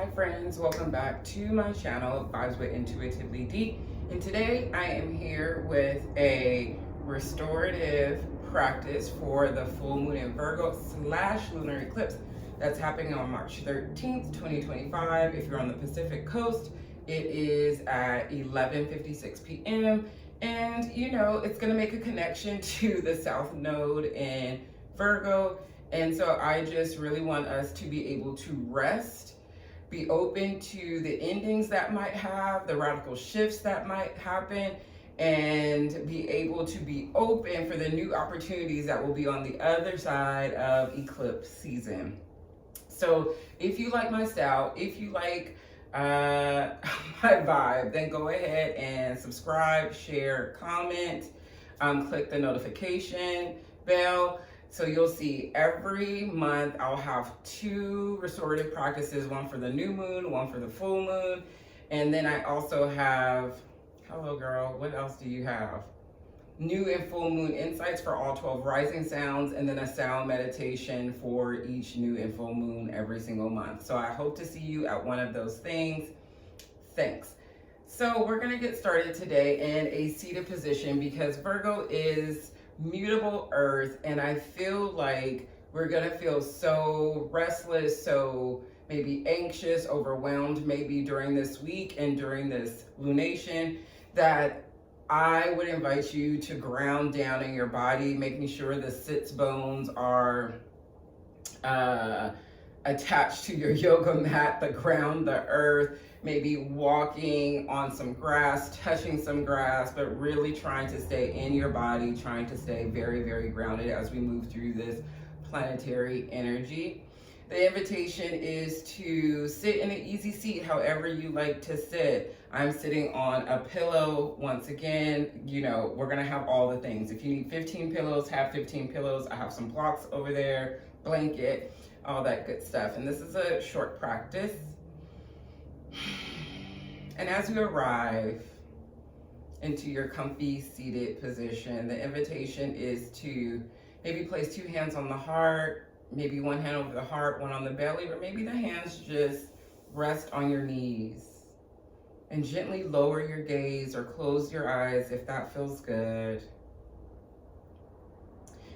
Hi friends, welcome back to my channel, Vibes with Intuitively D. And today I am here with a restorative practice for the full moon in Virgo / lunar eclipse that's happening on March 13th, 2025. If you're on the Pacific Coast, it is at 11:56 p.m. And you know, it's gonna make a connection to the South Node in Virgo. And so I just really want us to be able to rest, be open to the endings that might have, the radical shifts that might happen, and be able to be open for the new opportunities that will be on the other side of eclipse season. So if you like my style, if you like my vibe, then go ahead and subscribe, share, comment, click the notification bell. So you'll see every month I'll have 2 restorative practices, one for the new moon, one for the full moon. And then I also have, hello girl, what else do you have? New and full moon insights for all 12 rising sounds, and then a sound meditation for each new and full moon every single month. So I hope to see you at one of those things. Thanks. So we're gonna get started today in a seated position because Virgo is mutable earth, and I feel like we're gonna feel so restless, so maybe anxious, overwhelmed, maybe during this week and during this lunation, that I would invite you to ground down in your body, making sure the sits bones are attached to your yoga mat, the ground, the earth, maybe walking on some grass, touching some grass, but really trying to stay in your body, trying to stay very, very grounded as we move through this planetary energy. The invitation is to sit in an easy seat, however you like to sit. I'm sitting on a pillow. Once again, you know, we're gonna have all the things. If you need 15 pillows, have 15 pillows. I have some blocks over there, blanket, all that good stuff. And this is a short practice. And as you arrive into your comfy seated position, the invitation is to maybe place 2 hands on the heart, maybe 1 hand over the heart, 1 on the belly, or maybe the hands just rest on your knees. And gently lower your gaze or close your eyes if that feels good.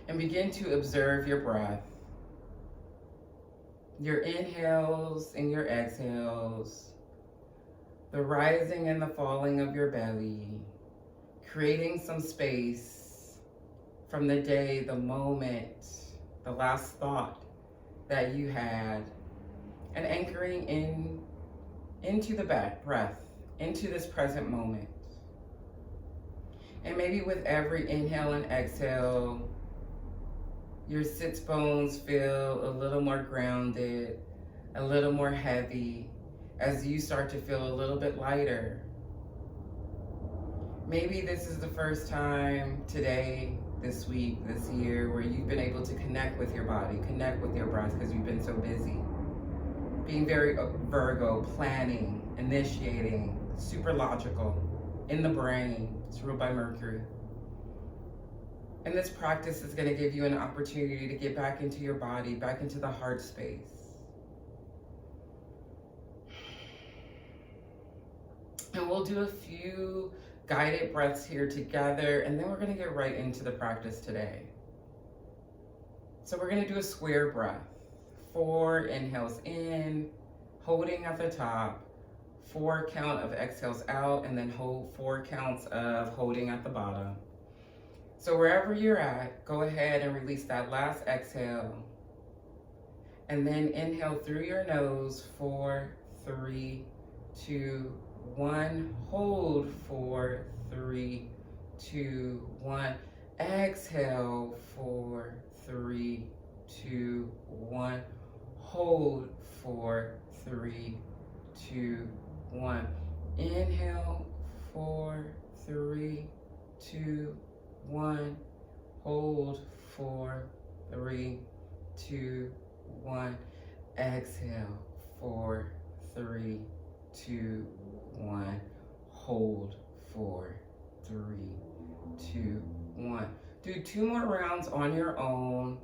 And begin to observe your breath. Your inhales and your exhales. The rising and the falling of your belly. Creating some space from the day, the moment, the last thought that you had. And anchoring into the breath, into this present moment. And maybe with every inhale and exhale, your sits bones feel a little more grounded, a little more heavy, as you start to feel a little bit lighter. Maybe this is the first time today, this week, this year, where you've been able to connect with your body, connect with your breath, because you've been so busy. Being very Virgo, planning, initiating, super logical, in the brain. It's ruled by Mercury. And this practice is going to give you an opportunity to get back into your body, back into the heart space. And we'll do a few guided breaths here together, and then we're going to get right into the practice today. So we're going to do a square breath. 4 inhales in, holding at the top, 4 count of exhales out, and then hold 4 counts of holding at the bottom. So wherever you're at, go ahead and release that last exhale. And then inhale through your nose, 4, 3, 2, 1. Hold 4, 3, 2, 1. Exhale 4, 3, 2, 1. Hold 4, 3, 2, 1. Inhale 4, 3, 2, 1. Hold 4, 3, 2, 1. Exhale 4, 3, 2, 1. Hold 4, 3, 2, 1. Do 2 more rounds on your own.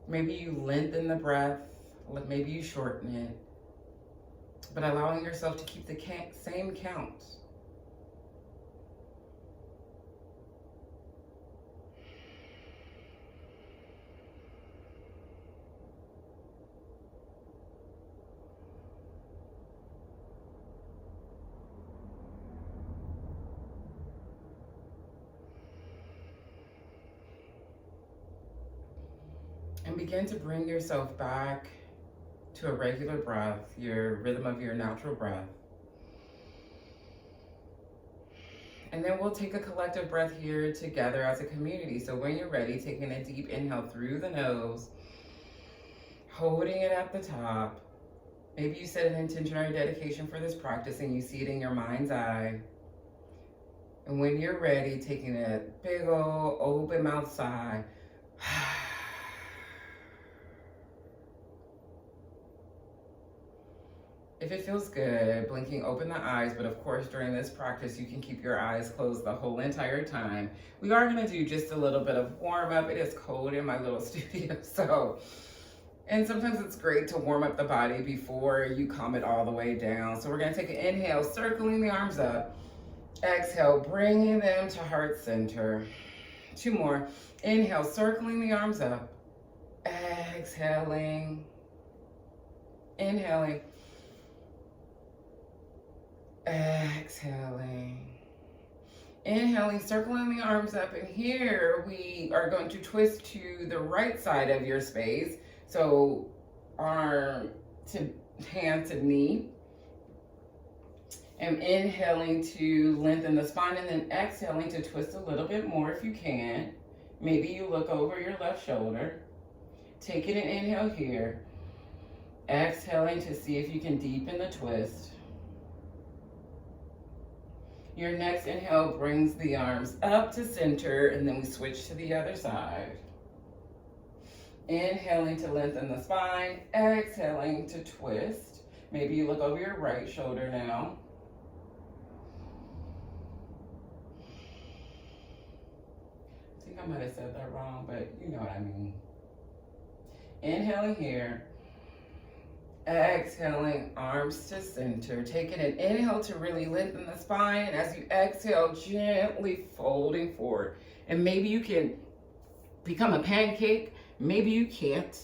Maybe you lengthen the breath, maybe you shorten it. but allowing yourself to keep the same count. And begin to bring yourself back to a regular breath, your rhythm of your natural breath. And then we'll take a collective breath here together as a community. So when you're ready, taking a deep inhale through the nose, holding it at the top. Maybe you set an intention or a dedication for this practice and you see it in your mind's eye. And when you're ready, taking a big old open mouth sigh. If it feels good, blinking open the eyes, but of course during this practice you can keep your eyes closed the whole entire time. We are going to do just a little bit of warm up. It is cold in my little studio, and sometimes it's great to warm up the body before you calm it all the way down. So we're going to take an inhale, circling the arms up. Exhale, bringing them to heart center. 2 more. Inhale, circling the arms up. Exhaling. Inhaling. Exhaling. Inhaling, circling the arms up, and here we are going to twist to the right side of your space. So arm to hand to knee. And inhaling to lengthen the spine, and then exhaling to twist a little bit more if you can. Maybe you look over your left shoulder. Taking an inhale here. Exhaling to see if you can deepen the twist. Your next inhale brings the arms up to center, and then we switch to the other side. Inhaling to lengthen the spine, exhaling to twist. Maybe you look over your right shoulder now. I think I might have said that wrong, but you know what I mean. Inhaling here. Exhaling, arms to center. Taking an inhale to really lengthen the spine. And as you exhale, gently folding forward. And maybe you can become a pancake. Maybe you can't.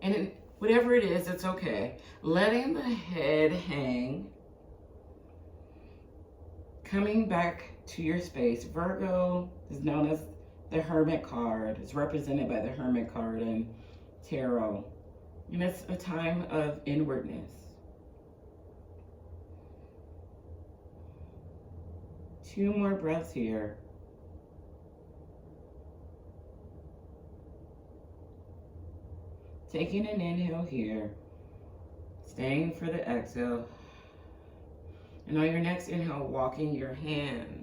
And whatever it is, it's okay. Letting the head hang. Coming back to your space. Virgo is known as the Hermit card. It's represented by the Hermit card in tarot. And it's a time of inwardness. 2 more breaths here. Taking an inhale here. Staying for the exhale. And on your next inhale, walking your hands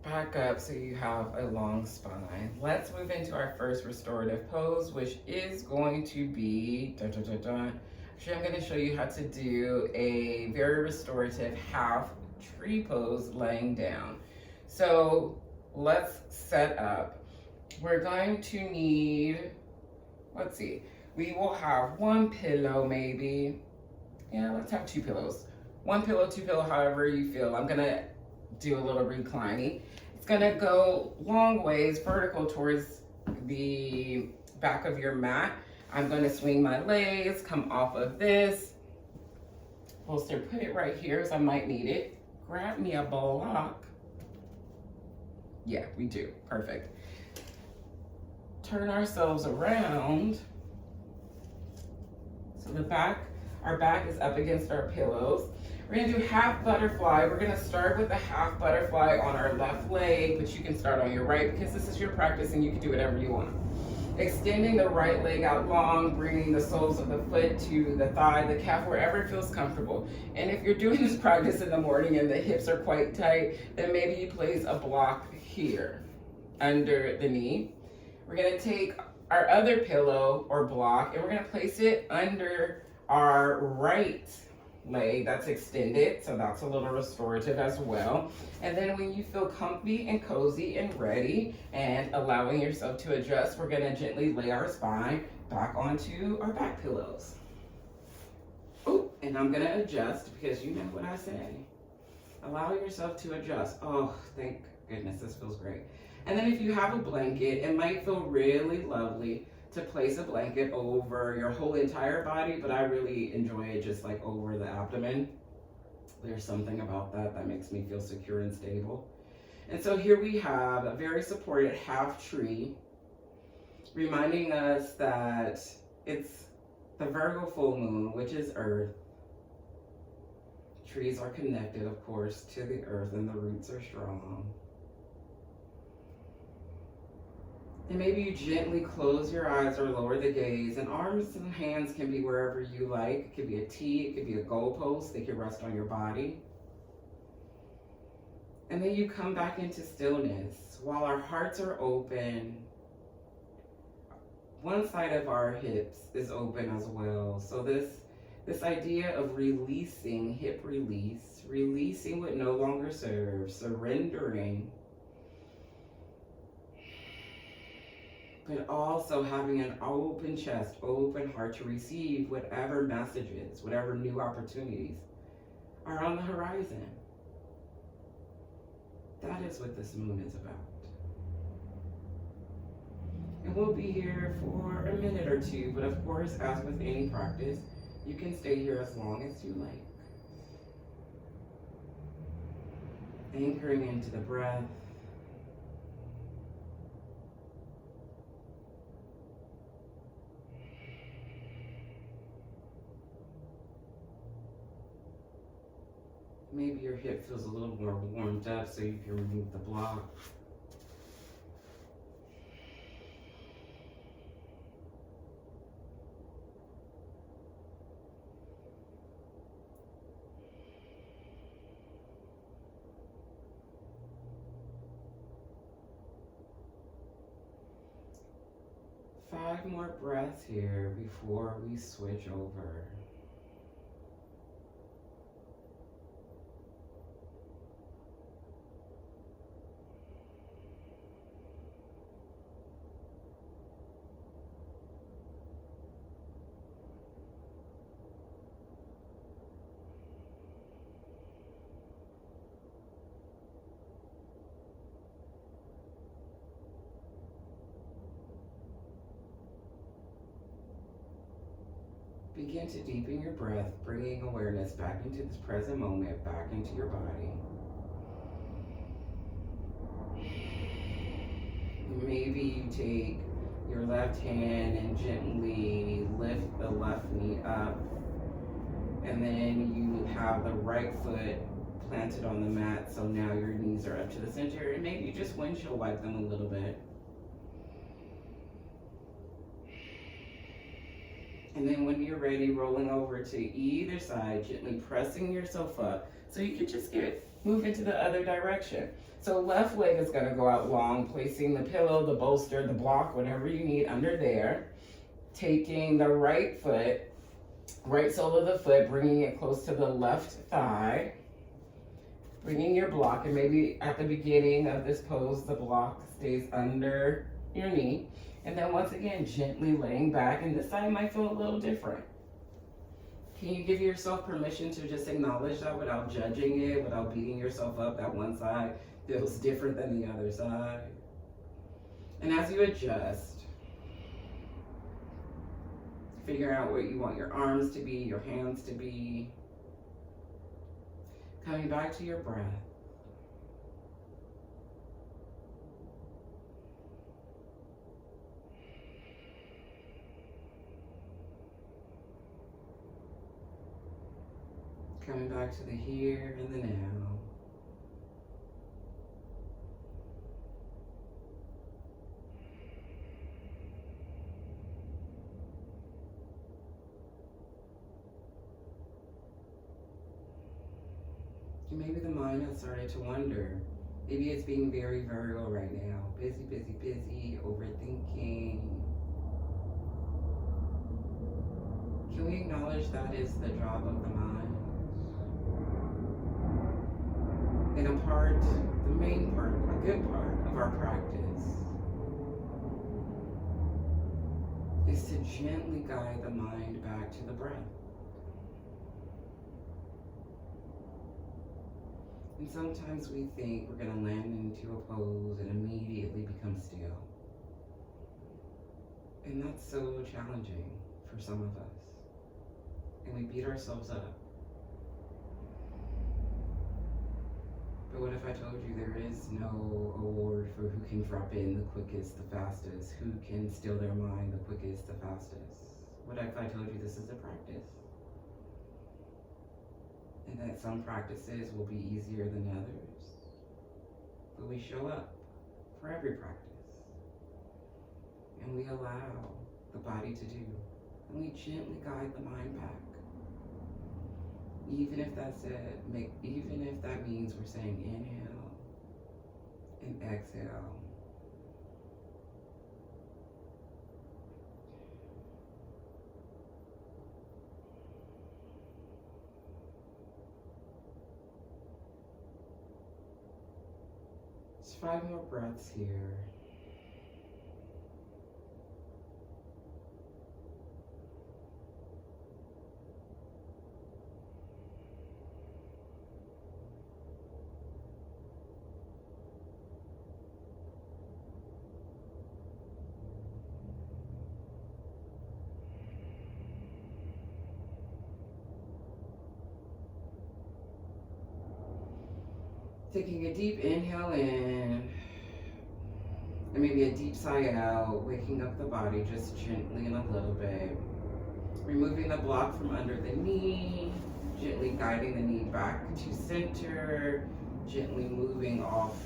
back up so you have a long spine. Let's move into our first restorative pose, which is going to be, actually I'm going to show you how to do a very restorative half tree pose laying down. So let's set up. We're going to need, let's see, we will have 1 pillow maybe. Yeah, let's have 2 pillows. 1 pillow, 2 pillow, however you feel. I'm going to do a little reclining. It's gonna go long ways vertical towards the back of your mat. I'm gonna swing my legs, come off of this. Bolster, put it right here, so I might need it. Grab me a block. Yeah, we do, perfect. Turn ourselves around. So our back is up against our pillows. We're gonna do half butterfly. We're gonna start with the half butterfly on our left leg, but you can start on your right because this is your practice and you can do whatever you want. Extending the right leg out long, bringing the soles of the foot to the thigh, the calf, wherever it feels comfortable. And if you're doing this practice in the morning and the hips are quite tight, then maybe you place a block here under the knee. We're gonna take our other pillow or block and we're gonna place it under our right leg that's extended, so that's a little restorative as well. And then when you feel comfy and cozy and ready and allowing yourself to adjust, we're going to gently lay our spine back onto our back pillows. And I'm gonna adjust because you know what I say. Allow yourself to adjust. Oh, thank goodness, this feels great. And then if you have a blanket, it might feel really lovely to place a blanket over your whole entire body, but I really enjoy it just like over the abdomen. There's something about that that makes me feel secure and stable. And so here we have a very supported half tree, reminding us that it's the Virgo full moon, which is Earth. Trees are connected, of course, to the earth, and the roots are strong. And maybe you gently close your eyes or lower the gaze, and arms and hands can be wherever you like. It could be a T, it could be a goalpost, they could rest on your body. And then you come back into stillness. While our hearts are open, one side of our hips is open as well. So this idea of releasing, hip release, releasing what no longer serves, surrendering, but also having an open chest, open heart to receive whatever messages, whatever new opportunities are on the horizon. That is what this moon is about. And we'll be here for a minute or two, but of course, as with any practice, you can stay here as long as you like. Anchoring into the breath. Maybe your hip feels a little more warmed up so you can remove the block. Five more breaths here before we switch over. Begin to deepen your breath, bringing awareness back into this present moment, back into your body. Maybe you take your left hand and gently lift the left knee up, and then you have the right foot planted on the mat, so now your knees are up to the center, and maybe you just windshield wipe them a little bit. And then when you're ready, rolling over to either side, gently pressing yourself up. So you can just move into the other direction. So left leg is gonna go out long, placing the pillow, the bolster, the block, whatever you need under there. Taking the right foot, right sole of the foot, bringing it close to the left thigh. Bringing your block, and maybe at the beginning of this pose, the block stays under your knee. And then once again, gently laying back, and this side might feel a little different. Can you give yourself permission to just acknowledge that without judging it, without beating yourself up that one side feels different than the other side? And as you adjust, figure out what you want your arms to be, your hands to be. Coming back to your breath. Coming back to the here and the now. And maybe the mind has started to wonder. Maybe it's being very Virgo right now. Busy, busy, busy, overthinking. Can we acknowledge that is the job of the mind? And a part, the main part, a good part of our practice is to gently guide the mind back to the breath. And sometimes we think we're going to land into a pose and immediately become still. And that's so challenging for some of us. And we beat ourselves up. But what if I told you there is no award for who can drop in the quickest, the fastest, who can still their mind the quickest, the fastest? What if I told you this is a practice? And that some practices will be easier than others. But we show up for every practice. And we allow the body to do. And we gently guide the mind back. Even if that's it, even if that means we're saying inhale and exhale. Just 5 more breaths here. Taking a deep inhale in, and maybe a deep sigh out, waking up the body just gently in a little bit. Removing the block from under the knee, gently guiding the knee back to center, gently moving off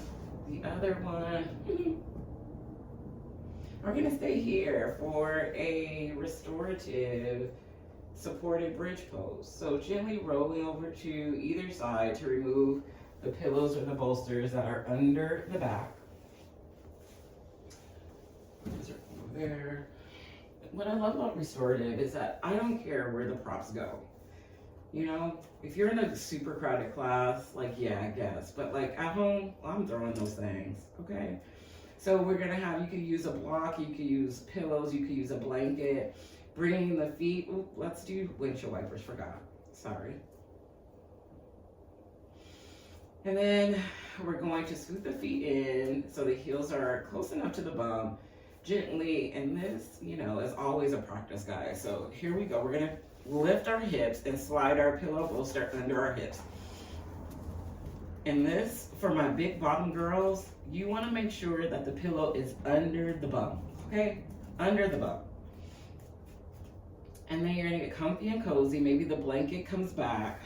the other one. We're gonna stay here for a restorative supported bridge pose. So gently rolling over to either side to remove the pillows or the bolsters that are under the back. Those are over there. What I love about restorative is that I don't care where the props go. You know, if you're in a super crowded class, like, yeah, I guess. But like at home, I'm throwing those things, okay? So we're gonna have, you could use a block, you could use pillows, you could use a blanket. Bringing the feet, ooh, let's do windshield wipers, forgot, sorry. And then we're going to scoot the feet in so the heels are close enough to the bum, gently, and this, you know, is always a practice, guys. So here we go. We're gonna lift our hips and slide our pillow bolster under our hips. And this, for my big bottom girls, you wanna make sure that the pillow is under the bum, okay? Under the bum. And then you're gonna get comfy and cozy. Maybe the blanket comes back.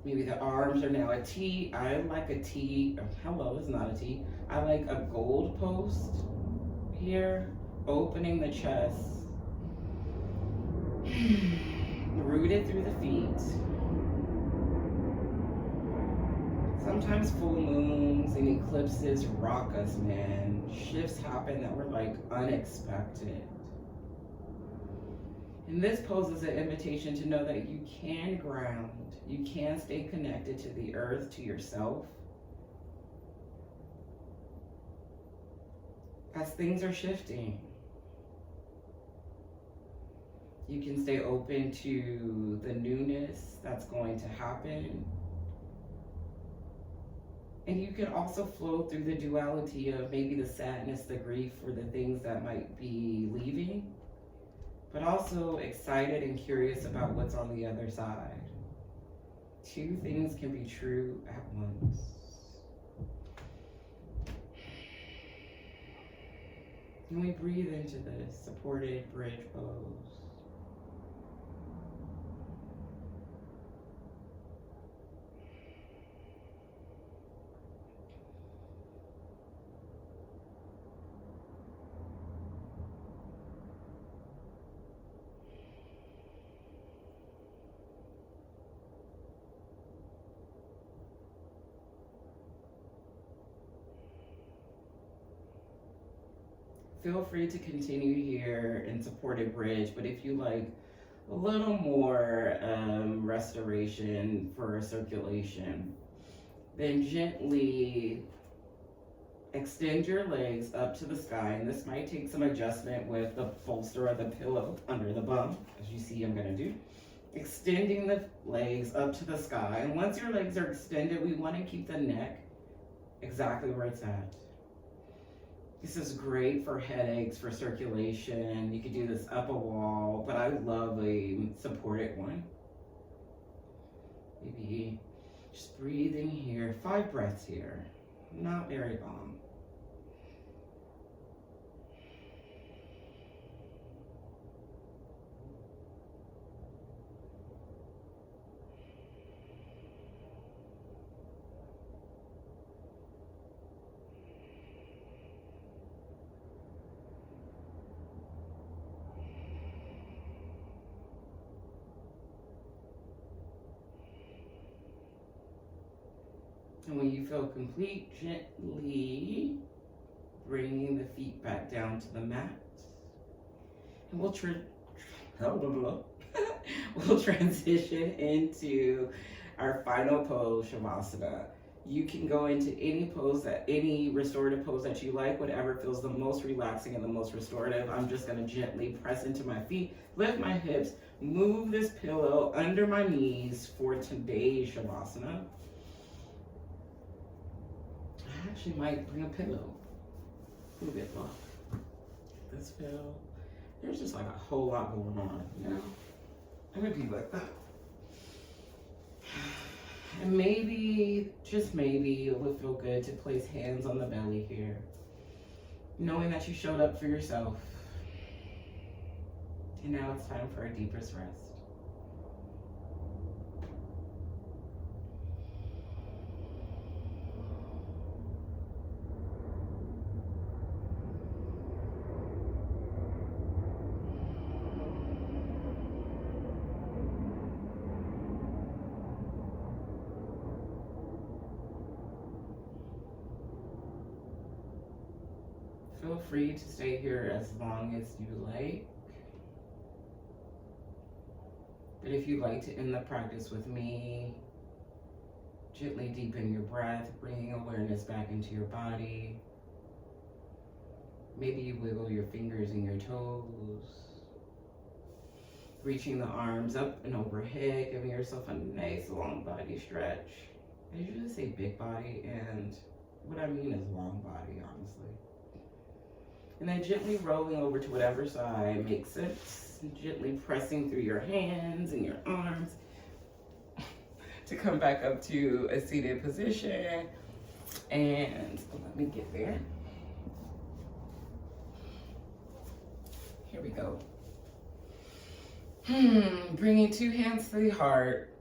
Maybe the arms are now a T. I like a T. Hello, it's not a T. I like a gold post here, opening the chest. Rooted through the feet. Sometimes full moons and eclipses rock us, man. Shifts happen that were like unexpected. And this poses an invitation to know that you can ground, you can stay connected to the earth, to yourself. As things are shifting, you can stay open to the newness that's going to happen. And you can also flow through the duality of maybe the sadness, the grief, or the things that might be leaving, but also excited and curious about what's on the other side. Two things can be true at once. And we breathe into this supported bridge pose. Feel free to continue here in supported bridge, but if you like a little more restoration for circulation, then gently extend your legs up to the sky, and this might take some adjustment with the bolster or the pillow under the bum, as you see I'm gonna do. Extending the legs up to the sky. And once your legs are extended, we want to keep the neck exactly where it's at. This is great for headaches, for circulation. You could do this up a wall, but I love a supported one. Maybe just breathing here. 5 breaths here. Not very long. And when you feel complete, gently bringing the feet back down to the mat. And we'll we'll transition into our final pose, Shavasana. You can go into any restorative pose that you like, whatever feels the most relaxing and the most restorative. I'm just gonna gently press into my feet, lift my hips, move this pillow under my knees for today's Shavasana. I actually might bring a pillow. Move it off. This pillow. There's just like a whole lot going on, you know? I'm gonna be like that. And maybe, just maybe, it would feel good to place hands on the belly here. Knowing that you showed up for yourself. And now it's time for our deepest rest. Feel free to stay here as long as you like. But if you'd like to end the practice with me, gently deepen your breath, bringing awareness back into your body. Maybe you wiggle your fingers and your toes. Reaching the arms up and overhead, giving yourself a nice long body stretch. I usually say big body, and what I mean is long body, honestly. And then gently rolling over to whatever side makes sense. Gently pressing through your hands and your arms to come back up to a seated position. And let me get there. Here we go. Bringing 2 hands to the heart.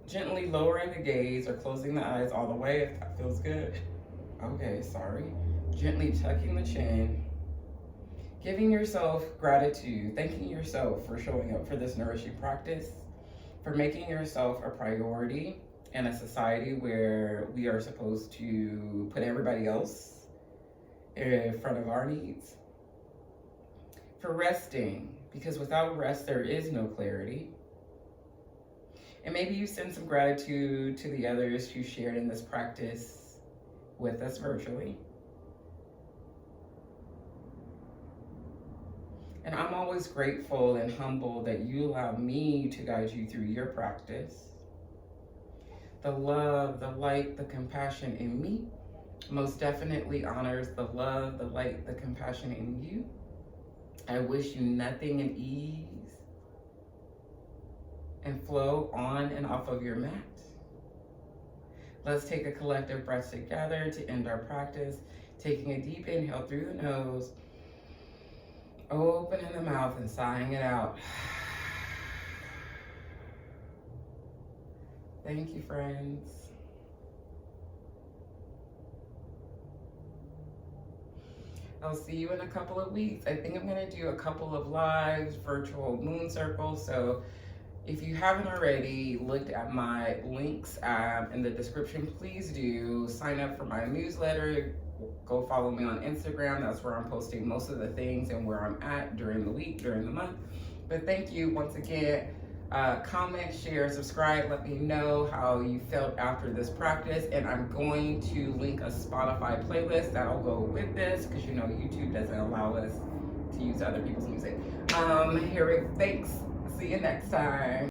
Gently lowering the gaze or closing the eyes all the way if that feels good. Okay, sorry. Gently tucking the chin. Giving yourself gratitude, thanking yourself for showing up for this nourishing practice, for making yourself a priority in a society where we are supposed to put everybody else in front of our needs. For resting, because without rest, there is no clarity. And maybe you send some gratitude to the others who shared in this practice with us virtually. And I'm always grateful and humble that you allow me to guide you through your practice. The love, the light, the compassion in me most definitely honors the love, the light, the compassion in you. I wish you nothing but ease and flow on and off of your mat. Let's take a collective breath together to end our practice. Taking a deep inhale through the nose, opening the mouth and sighing it out. Thank you, friends. I'll see you in a couple of weeks. I think I'm gonna do a couple of lives, virtual moon circles. So if you haven't already looked at my links in the description, please do sign up for my newsletter. Go follow me on Instagram. That's where I'm posting most of the things and where I'm at during the week, during the month. But thank you once again. Comment, share, subscribe. Let me know how you felt after this practice. And I'm going to link a Spotify playlist that'll go with this because you know YouTube doesn't allow us to use other people's music. Thanks. See you next time.